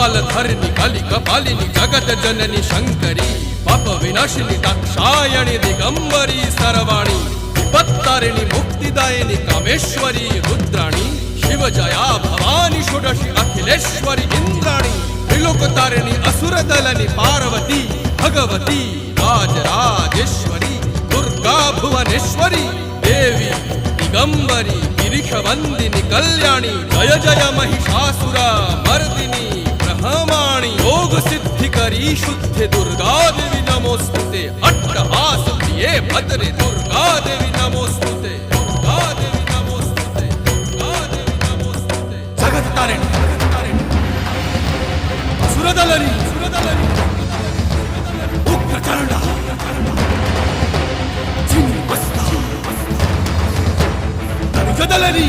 कपालधरिणि कलिकपालिनि जगत जननि शंकरी पाप विनाशिनी दाक्षायणि दिगंबरी सर्वाणी विपत्तारिणि मुक्तिदायिनी कामेश्वरी रुद्राणी शिवजया भवानी षोडशी अखिलेश्वरी इंद्राणी त्रिलोकतारिणि असुरदलनि पार्वती भगवती राजराजेश्वरी दुर्गा भुवनेश्वरी देवी दिगंबरी गिरिशवंदिनी कल्याणी जय जय महिषासुर मर्दिनी ब्रह्माणी योग सिद्धिकरी शुद्धे दुर्गा देवी नमोस्तुते अट्टहास प्रिये भद्रे दुर्गा देवी नमोस्तुते दुर्गा देवी नमोस्तुते दुर्गा देवी नमोस्तुते जगत तारिणी सुरदलनी उग्रचंडा चिन्मस्ता गदलनी